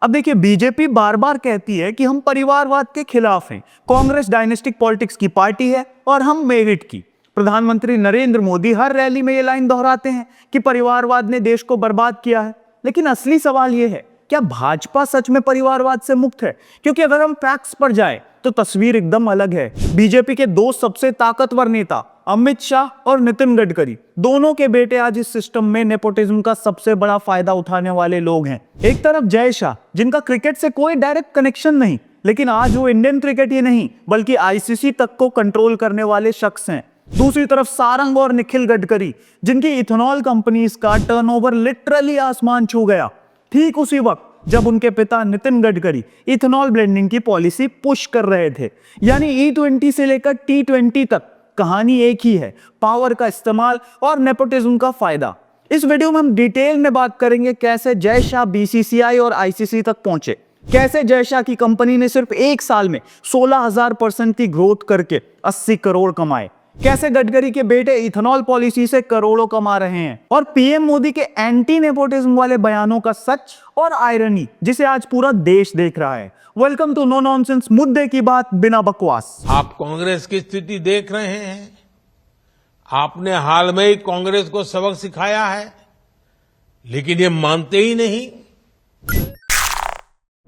अब देखिए, बीजेपी बार बार कहती है कि हम परिवारवाद के खिलाफ हैं, कांग्रेस डायनेस्टिक पॉलिटिक्स की पार्टी है और हम मेरिट की। प्रधानमंत्री नरेंद्र मोदी हर रैली में ये लाइन दोहराते हैं कि परिवारवाद ने देश को बर्बाद किया है। लेकिन असली सवाल ये है, क्या भाजपा सच में परिवारवाद से मुक्त है? क्योंकि अगर हम फैक्ट्स पर जाएं तो तस्वीर एकदम अलग है। बीजेपी के दो सबसे ताकतवर नेता अमित शाह और नितिन गडकरी, दोनों के बेटे आज इस सिस्टम में नेपोटिज्म का सबसे बड़ा फायदा उठाने वाले लोग हैं। एक तरफ जय शाह, जिनका क्रिकेट से कोई डायरेक्ट कनेक्शन नहीं, लेकिन आज वो इंडियन क्रिकेट ही नहीं बल्कि आईसीसी तक को कंट्रोल करने वाले शख्स हैं। दूसरी तरफ सारंग और निखिल गडकरी, जिनकी इथेनॉल कंपनीज का टर्नओवर लिटरली आसमान छू गया, ठीक उसी वक्त जब उनके पिता नितिन गडकरी इथेनॉल ब्लेंडिंग की पॉलिसी पुश कर रहे थे। यानी E20 से लेकर T20 तक कहानी एक ही है, पावर का इस्तेमाल और नेपोटिज्म का फायदा। इस वीडियो में हम डिटेल में बात करेंगे कैसे जय शाह बीसीसीआई और आईसीसी तक पहुंचे, कैसे जय शाह की कंपनी ने सिर्फ एक साल में 16,000% की ग्रोथ करके 80 करोड़ कमाए, कैसे गडकरी के बेटे इथेनॉल पॉलिसी से करोड़ों कमा रहे हैं, और पीएम मोदी के एंटी नेपोटिज्म वाले बयानों का सच और आयरनी जिसे आज पूरा देश देख रहा है। वेलकम टू नो नॉनसेंस, मुद्दे की बात बिना बकवास। आप कांग्रेस की स्थिति देख रहे हैं। आपने हाल में ही कांग्रेस को सबक सिखाया है, लेकिन ये मानते ही नहीं।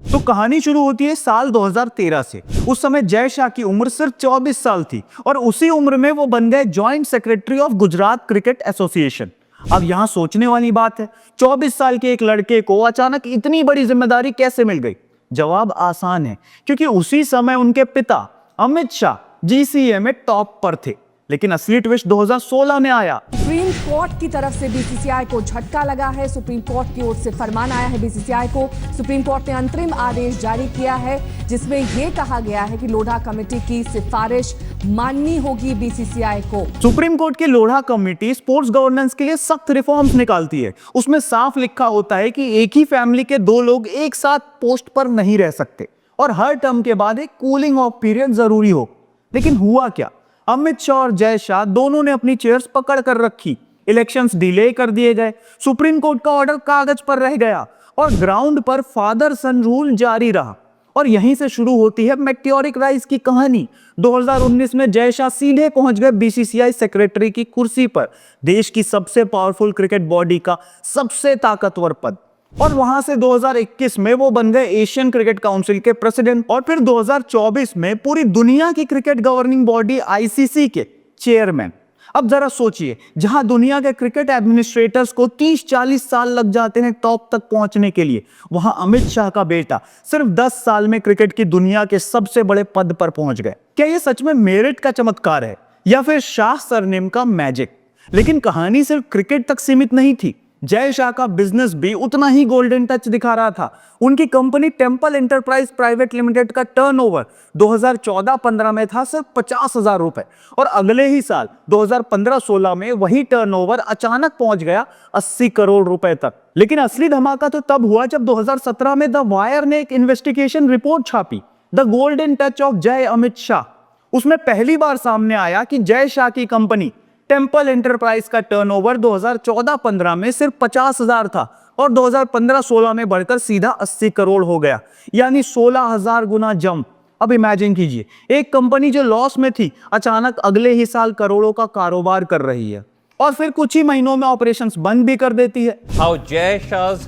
तो कहानी शुरू होती है साल 2013 से। उस समय जय शाह की उम्र सिर्फ 24 साल थी और उसी उम्र में वो बन गए joint secretary of Gujarat cricket association. अब यहां सोचने वाली बात है, 24 साल के एक लड़के को अचानक इतनी बड़ी जिम्मेदारी कैसे मिल गई? जवाब आसान है, क्योंकि उसी समय उनके पिता अमित शाह जीसीए में टॉप पर थे। लेकिन असली ट्विस्ट 2016 में आया। सुप्रीम कोर्ट की तरफ से बीसीसीआई को झटका लगा है। सुप्रीम कोर्ट की ओर से फरमान आया है बीसीसीआई को। सुप्रीम कोर्ट ने अंतरिम आदेश जारी किया है, जिसमें यह कहा गया है कि लोढ़ा कमेटी की सिफारिश माननी होगी बीसीसीआई को। सुप्रीम कोर्ट की लोढ़ा कमेटी स्पोर्ट्स गवर्नेंस के लिए सख्त रिफॉर्म्स निकालती है। उसमें साफ लिखा होता है कि एक ही फैमिली के दो लोग एक साथ पोस्ट पर नहीं रह सकते और हर टर्म के बाद एक कूलिंग ऑफ पीरियड जरूरी हो। लेकिन हुआ क्या? अमित शाह और जय शाह दोनों ने अपनी चेयर्स पकड़ कर रखी, इलेक्शंस डिले कर दिए गए, सुप्रीम कोर्ट का ऑर्डर कागज पर रह गया और ग्राउंड पर फादर सन रूल जारी रहा। और यहीं से शुरू होती है मेटियोरिक राइज की कहानी। 2019 में जय शाह सीधे पहुंच गए बीसीसीआई सेक्रेटरी की कुर्सी पर, देश की सबसे पावरफुल क्रिकेट बॉडी का सबसे ताकतवर पद। और वहां से 2021 में वो बन गए एशियन क्रिकेट काउंसिल के प्रेसिडेंट और फिर 2024 में पूरी दुनिया की क्रिकेट गवर्निंग बॉडी आईसीसी के चेयरमैन। अब जरा सोचिए, जहां दुनिया के क्रिकेट एडमिनिस्ट्रेटर्स को 30-40 साल लग जाते हैं टॉप तक पहुंचने के लिए, वहां अमित शाह का बेटा सिर्फ 10 साल में क्रिकेट की दुनिया के सबसे बड़े पद पर पहुंच गए। क्या यह सच में मेरिट का चमत्कार है या फिर शाह सरनेम का मैजिक? लेकिन कहानी सिर्फ क्रिकेट तक सीमित नहीं थी। जय शाह का बिजनेस भी उतना ही गोल्डन टच दिखा रहा था। उनकी company temple enterprise private limited का टर्नओवर 2014-15 में था सिर्फ 50,000 रुपए और अगले ही साल 2015-16 में वही टर्नओवर अचानक पहुंच गया 80 करोड़ रुपए तक। लेकिन असली धमाका तो तब हुआ जब 2017 में द वायर ने एक इन्वेस्टिगेशन रिपोर्ट छापी, द गोल्डन टच ऑफ जय अमित शाह। उसमें पहली बार सामने आया कि जय शाह की कंपनी टेम्पल एंटरप्राइज का टर्नओवर 2014-15 में सिर्फ 50,000 था और 2015-16 में बढ़कर सीधा 80 करोड़ हो गया, यानी 16,000 गुना जंप। अब इमेजिन कीजिए, एक कंपनी जो लॉस में थी अचानक अगले ही साल करोड़ों का कारोबार कर रही है और फिर कुछ ही महीनों में ऑपरेशंस बंद भी कर देती है। How Jay Shah's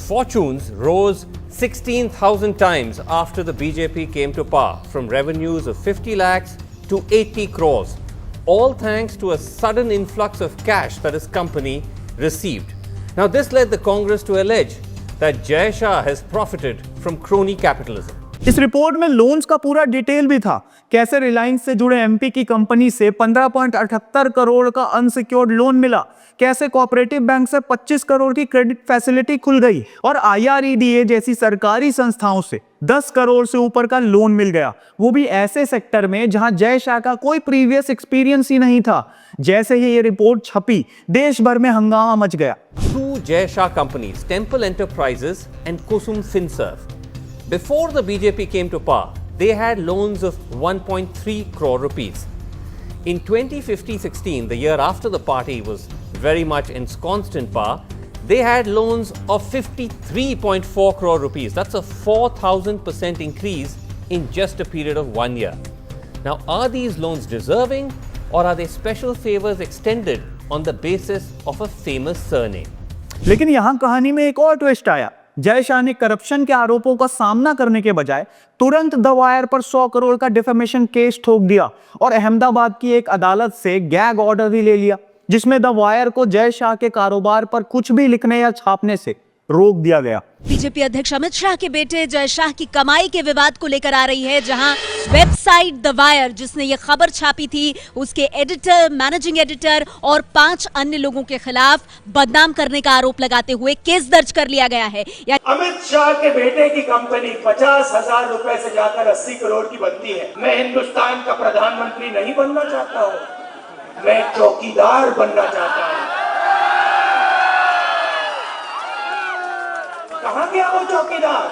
fortunes rose 16,000 times after the BJP came to power, from revenues of 50 lakhs to 80 crores. All thanks to a sudden influx of cash that his company received. Now this led the Congress to allege that Jay Shah has profited from crony capitalism. इस report में loans का पूरा detail भी था, कैसे रिलायंस से जुड़े MP की कंपनी से 15.78 करोड़ का अनसिक्योर्ड लोन मिला, कैसे कोऑपरेटिव बैंक से 25 करोड़ की क्रेडिट फैसिलिटी खुल गई और IREDA जैसी सरकारी संस्थाओं से 10 करोड़ से ऊपर का लोन मिल गया, वो भी ऐसे सेक्टर में जहां जय शाह का कोई प्रीवियस एक्सपीरियंस ही नहीं था। जैसे ही ये रिपोर्ट छपी, देश भर में हंगामा मच गया। Two Jay Shah companies, Temple Enterprises and Kusum Finserv. Before the BJP came to power, they had loans of 1.3 crore rupees. In 2015-16, the year after the party was very much ensconced in power, they had loans of 53.4 crore rupees. That's a 4,000% increase in just a period of 1 year. Now, are these loans deserving, or are they special favors extended on the basis of a famous surname? लेकिन यहां कहानी में एक और twist आया। जय शाह ने corruption के आरोपों का सामना करने के बजाय तुरंत द वायर पर 100 करोड़ का डिफेमेशन केस ठोक दिया और अहमदाबाद की एक अदालत से गैग ऑर्डर भी ले लिया, जिसमें द वायर को जय शाह के कारोबार पर कुछ भी लिखने या छापने से रोक दिया गया। बीजेपी अध्यक्ष अमित शाह के बेटे जय शाह की कमाई के विवाद को लेकर आ रही है, जहां वेबसाइट द वायर जिसने ये खबर छापी थी, उसके एडिटर, मैनेजिंग एडिटर और 5 अन्य लोगों के खिलाफ बदनाम करने का आरोप लगाते हुए केस दर्ज कर लिया गया है। अमित शाह के बेटे की कंपनी 50,000 रुपए से जाकर 80 करोड़ की बनती है। मैं हिंदुस्तान का प्रधानमंत्री नहीं बनना चाहता हूँ, मैं चौकीदार बनना चाहता हूँ। कहां गया वो चौकीदार?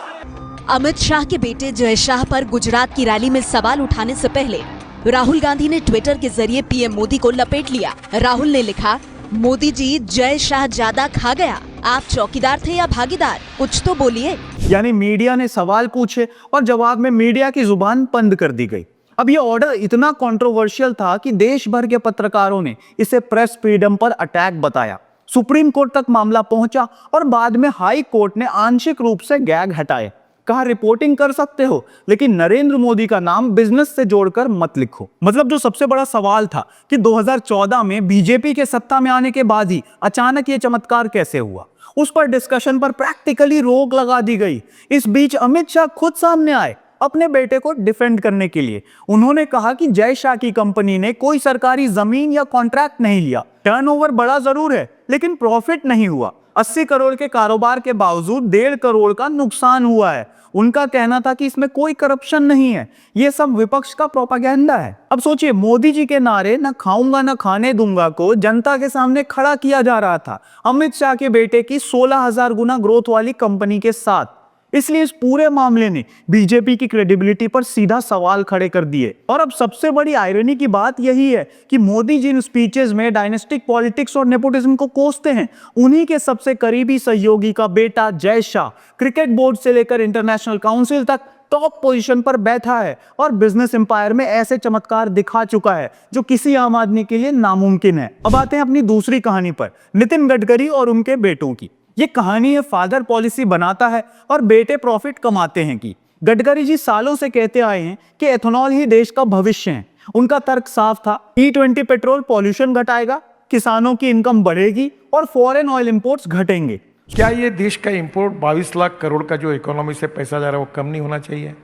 अमित शाह के बेटे जय शाह पर गुजरात की रैली में सवाल उठाने से पहले राहुल गांधी ने ट्विटर के जरिए पीएम मोदी को लपेट लिया। राहुल ने लिखा, मोदी जी, जय शाह ज्यादा खा गया, आप चौकीदार थे या भागीदार, कुछ तो बोलिए। यानी मीडिया ने सवाल पूछे और जवाब में मीडिया की जुबान बंद कर दी गई। अब ये ऑर्डर इतना कंट्रोवर्शियल था कि देश भर के पत्रकारों ने इसे प्रेस फ्रीडम पर अटैक बताया। सुप्रीम कोर्ट तक मामला पहुंचा और बाद में हाई कोर्ट ने आंशिक रूप से गैग हटाए। कहा, रिपोर्टिंग कर सकते हो, लेकिन नरेंद्र मोदी का नाम बिजनेस से जोड़कर मत लिखो। मतलब जो सबसे बड़ा सवाल था कि 2014 में बीजेपी के सत्ता में आने के बाद ही अचानक ये चमत्कार कैसे हुआ, उस पर डिस्कशन पर प्रैक्टिकली रोक लगा दी गई। इस बीच अमित शाह खुद सामने आए अपने बेटे को डिफेंड करने के लिए। उन्होंने कहा कि जय शाह की कंपनी ने कोई सरकारी जमीन या कॉन्ट्रैक्ट नहीं लिया, टर्नओवर बड़ा जरूर है लेकिन प्रॉफिट नहीं हुआ, 80 करोड़ के कारोबार के बावजूद 1.5 करोड़ का नुकसान हुआ है। उनका कहना था कि इसमें कोई करप्शन नहीं है, ये सब विपक्ष का प्रोपेगेंडा है। अब सोचिए, मोदी जी के नारे न खाऊंगा न खाने दूंगा को जनता के सामने खड़ा किया जा रहा था अमित शाह के बेटे की 16,000 गुना ग्रोथ वाली कंपनी के साथ। इसलिए इस पूरे मामले ने बीजेपी की क्रेडिबिलिटी पर सीधा सवाल खड़े कर दिए। और अब सबसे बड़ी आयरनी की बात यही है कि मोदी जी इन स्पीचेस में डायनेस्टिक पॉलिटिक्स और नेपोटिज्म को कोसते हैं। उन्हीं के सबसे करीबी सहयोगी का बेटा जय शाह क्रिकेट बोर्ड से लेकर इंटरनेशनल काउंसिल तक टॉप पोजीशन पर बैठा है और बिजनेस एम्पायर में ऐसे चमत्कार दिखा चुका है जो किसी आम आदमी के लिए नामुमकिन है। अब आते हैं अपनी दूसरी कहानी पर, नितिन गडकरी और उनके बेटों की। ये कहानी है फादर पॉलिसी बनाता है और बेटे प्रॉफिट कमाते हैं की। गडकरी जी सालों से कहते आए हैं कि एथेनॉल ही देश का भविष्य है। उनका तर्क साफ था, E20 पेट्रोल पॉल्यूशन घटाएगा, किसानों की इनकम बढ़ेगी और फॉरेन ऑयल इंपोर्ट्स घटेंगे। क्या ये देश का इंपोर्ट 22 लाख करोड़ का जो इकोनॉमी से पैसा जा रहा है वो कम नहीं होना चाहिए?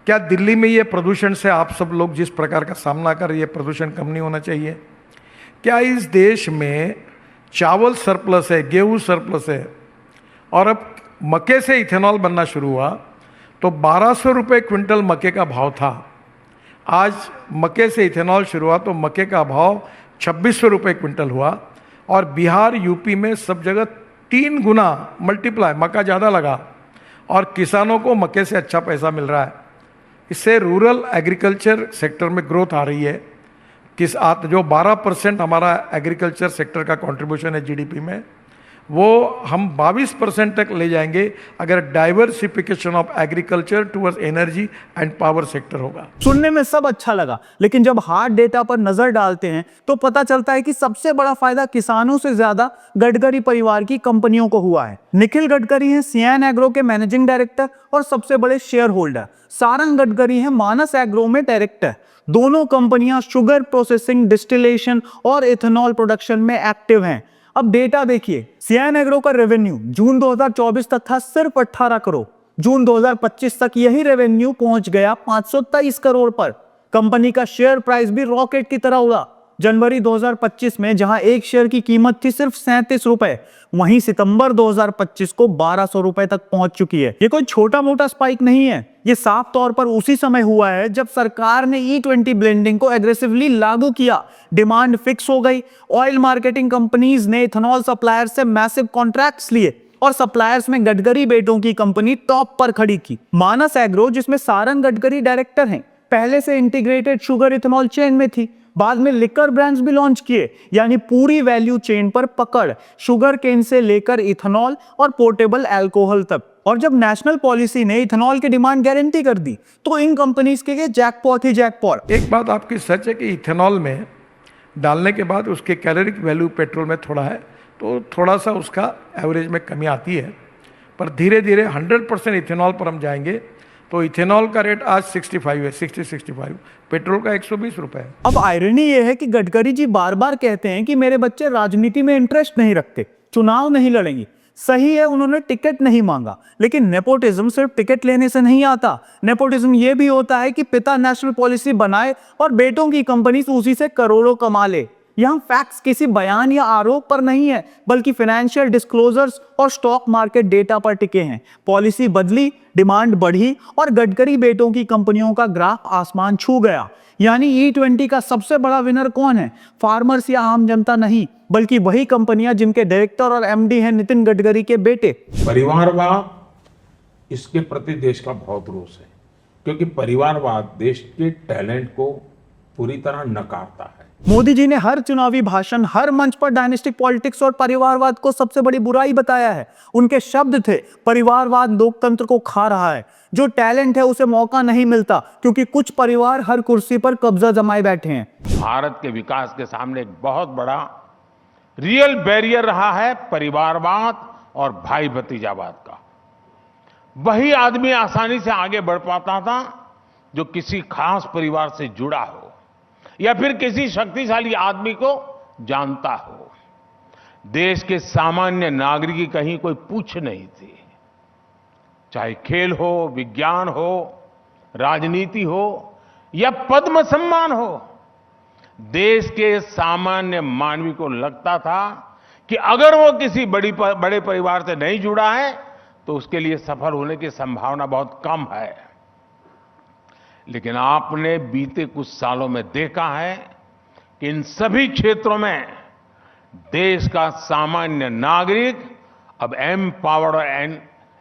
क्या दिल्ली में ये प्रदूषण से आप सब लोग जिस प्रकार का सामना कर रहे हैं, प्रदूषण कम नहीं होना चाहिए? क्या इस देश में चावल सरप्लस है, गेहूं सरप्लस है और अब मक्के से इथेनॉल बनना शुरू हुआ तो 1200 रुपये क्विंटल मक्के का भाव था। आज मक्के से इथेनॉल शुरू हुआ तो मक्के का भाव 2600 रुपये क्विंटल हुआ और बिहार, यूपी में सब जगह 3 गुना मल्टीप्लाई मक्का ज़्यादा लगा और किसानों को मक्के से अच्छा पैसा मिल रहा है। इससे रूरल एग्रीकल्चर सेक्टर में ग्रोथ आ रही है। जो 12% हमारा एग्रीकल्चर सेक्टर का कंट्रीब्यूशन है जीडीपी में, वो हम 22% तक ले जाएंगे अगर diversification of agriculture towards energy and power sector होगा। सुनने में सब अच्छा लगा, लेकिन जब हार्ड डेटा पर नजर डालते हैं तो पता चलता है कि सबसे बड़ा फायदा किसानों से ज्यादा गडकरी परिवार की कंपनियों को हुआ है। निखिल गडकरी हैं सियान एग्रो के मैनेजिंग डायरेक्टर और सबसे बड़े शेयर होल्डर। सारंग गडकरी हैं मानस एग्रो में डायरेक्टर। दोनों कंपनियां शुगर प्रोसेसिंग, डिस्टिलेशन और इथेनॉल प्रोडक्शन में एक्टिव हैं। अब डेटा देखिए, सियान एग्रो का रेवेन्यू जून 2024 तक था सिर्फ 18 करोड़। जून 2025 तक यही रेवेन्यू पहुंच गया 523 करोड़ पर। कंपनी का शेयर प्राइस भी रॉकेट की तरह उड़ा। जनवरी 2025 में जहां एक शेयर की कीमत थी सिर्फ 37 रुपए, वहीं सितंबर 2025 को 1200 रुपए तक पहुंच चुकी है। ये कोई छोटा मोटा स्पाइक नहीं है, ये साफ तौर पर उसी समय हुआ है जब सरकार ने E20 ब्लेंडिंग को एग्रेसिवली लागू किया। डिमांड फिक्स हो गई। ऑयल मार्केटिंग कंपनीज ने इथेनॉल सप्लायर से मैसिव कॉन्ट्रैक्ट्स लिए और सप्लायर्स में गडकरी बेटों की कंपनी टॉप पर खड़ी की। मानस एग्रो, जिसमें सारंग गडकरी डायरेक्टर हैं, पहले से इंटीग्रेटेड शुगर इथेनॉल चेन में थी। बाद में लिकर ब्रांड्स भी लॉन्च किए, यानी पूरी वैल्यू चेन पर पकड़, शुगर केन से लेकर इथेनॉल और पोर्टेबल अल्कोहल तक। और जब नेशनल पॉलिसी ने इथेनॉल की डिमांड गारंटी कर दी तो इन कंपनीज के लिए जैकपॉट ही जैकपॉट। एक बात आपकी सच है कि इथेनॉल में डालने के बाद उसके कैलोरिक वैल्यू पेट्रोल में थोड़ा है, तो थोड़ा सा उसका एवरेज में कमी आती है, पर धीरे धीरे 100% इथेनॉल पर हम जाएंगे तो इथेनॉल का रेट आज 65 है, 60-65, पेट्रोल का 120 रुपए है। अब आयरनी यह है कि गडकरी जी बार बार कहते हैं कि मेरे बच्चे राजनीति में इंटरेस्ट नहीं रखते, चुनाव नहीं लड़ेंगे। सही है, उन्होंने टिकट नहीं मांगा, लेकिन नेपोटिज्म सिर्फ टिकट लेने से नहीं आता। नेपोटिज्म यह भी होता है कि पिता नेशनल पॉलिसी बनाए और बेटों की कंपनी उसी से करोड़ों कमा ले। यहाँ फैक्ट्स किसी बयान या आरोप पर नहीं है, बल्कि फाइनेंशियल डिस्क्लोजर्स और स्टॉक मार्केट डेटा पर टिके हैं। पॉलिसी बदली, डिमांड बढ़ी और गडकरी बेटों की कंपनियों का ग्राफ आसमान छू गया। यानी E20 का सबसे बड़ा विनर कौन है? फार्मर्स या आम जनता नहीं, बल्कि वही कंपनियां जिनके डायरेक्टर और MD हैं नितिन गडकरी के बेटे। परिवारवाद, इसके प्रति देश का बहुत रोष है, क्योंकि परिवारवाद देश के टैलेंट को पूरी तरह नकारता है। मोदी जी ने हर चुनावी भाषण, हर मंच पर डायनेस्टिक पॉलिटिक्स और परिवारवाद को सबसे बड़ी बुराई बताया है। उनके शब्द थे, परिवारवाद लोकतंत्र को खा रहा है, जो टैलेंट है उसे मौका नहीं मिलता, क्योंकि कुछ परिवार हर कुर्सी पर कब्जा जमाए बैठे हैं। भारत के विकास के सामने एक बहुत बड़ा रियल बैरियर रहा है परिवारवाद और भाई भतीजावाद का। वही आदमी आसानी से आगे बढ़ पाता था जो किसी खास परिवार से जुड़ा हो या फिर किसी शक्तिशाली आदमी को जानता हो। देश के सामान्य नागरिक की कहीं कोई पूछ नहीं थी, चाहे खेल हो, विज्ञान हो, राजनीति हो या पद्म सम्मान हो। देश के सामान्य मानवी को लगता था कि अगर वो किसी बड़े परिवार से नहीं जुड़ा है तो उसके लिए सफल होने की संभावना बहुत कम है। लेकिन आपने बीते कुछ सालों में देखा है कि इन सभी क्षेत्रों में देश का सामान्य नागरिक अब एम्पावर्ड और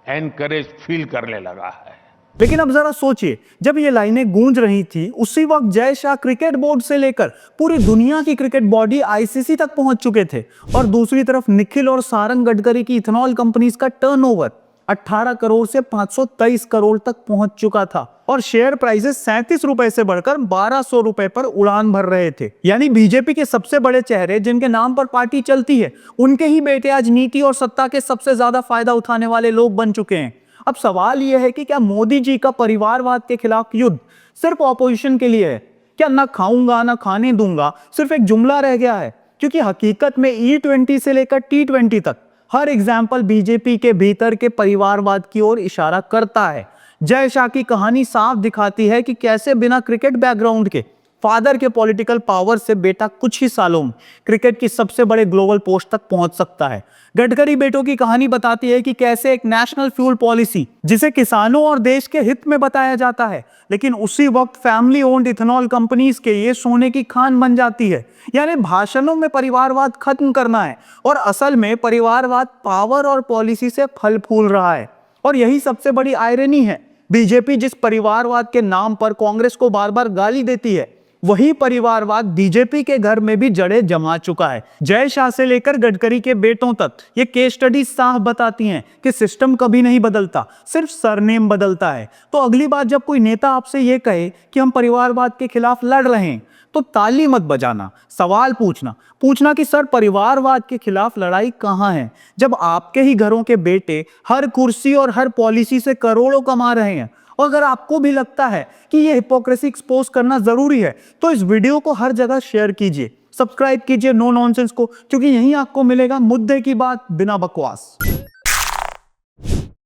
एनकरेज फील करने लगा है। लेकिन अब जरा सोचिए, जब ये लाइनें गूंज रही थी उसी वक्त जय शाह क्रिकेट बोर्ड से लेकर पूरी दुनिया की क्रिकेट बॉडी ICC तक पहुंच चुके थे, और दूसरी तरफ निखिल और सारंग गडकरी की इथेनॉल कंपनीज का टर्नओवर 18 करोड़ से 523 करोड़ तक पहुंच चुका था, और शेयर प्राइसेस 37 रुपए से बढ़कर 1200 रुपए पर उड़ान भर रहे थे। यानी बीजेपी के सबसे बड़े चेहरे जिनके नाम पर पार्टी चलती है, उनके ही बेटे आज नीति और सत्ता के सबसे ज्यादा फायदा उठाने वाले लोग बन चुके हैं। अब सवाल यह है कि क्या मोदी जी का परिवारवाद के खिलाफ युद्ध सिर्फ ऑपोजिशन के लिए है? क्या ना खाऊंगा ना खाने दूंगा सिर्फ एक जुमला रह गया है? क्योंकि हकीकत में E20 से लेकर T20 तक हर एग्जाम्पल बीजेपी के भीतर के परिवारवाद की ओर इशारा करता है। जय शाह की कहानी साफ दिखाती है कि कैसे बिना क्रिकेट बैकग्राउंड के फादर के पॉलिटिकल पावर से बेटा कुछ ही सालों में क्रिकेट की सबसे बड़े ग्लोबल पोस्ट तक पहुंच सकता है। गडकरी बेटों की कहानी बताती है कि कैसे एक नेशनल फ्यूल पॉलिसी, जिसे किसानों और देश के हित में बताया जाता है, लेकिन उसी वक्त फैमिली ओन्ड इथेनॉल कंपनीज के लिए सोने की खान बन जाती है। यानी भाषणों में परिवारवाद खत्म करना है और असल में परिवारवाद पावर और पॉलिसी से फल फूल रहा है। और यही सबसे बड़ी आयरनी है, बीजेपी जिस परिवारवाद के नाम पर कांग्रेस को बार बार गाली देती है, वही परिवारवाद बीजेपी के घर में भी जड़ें जमा चुका है। जय शाह से लेकर गडकरी के बेटों तक ये केस स्टडी साफ बताती हैं कि सिस्टम कभी नहीं बदलता, सिर्फ सरनेम बदलता है। तो अगली बार जब कोई नेता आपसे ये कहे कि हम परिवारवाद के खिलाफ लड़ रहे हैं, तो ताली मत बजाना, सवाल पूछना कि सर परिवारवाद के खिलाफ लड़ाई कहाँ है, जब आपके ही घरों के बेटे हर कुर्सी और हर पॉलिसी से करोड़ों कमा रहे हैं। और अगर आपको भी लगता है कि ये हिपोक्रेसी एक्सपोज करना जरूरी है, तो इस वीडियो को हर जगह शेयर कीजिए, सब्सक्राइब कीजिए नो नॉनसेंस को, क्योंकि यहीं आपको मिलेगा मुद्दे की बात बिना बकवास।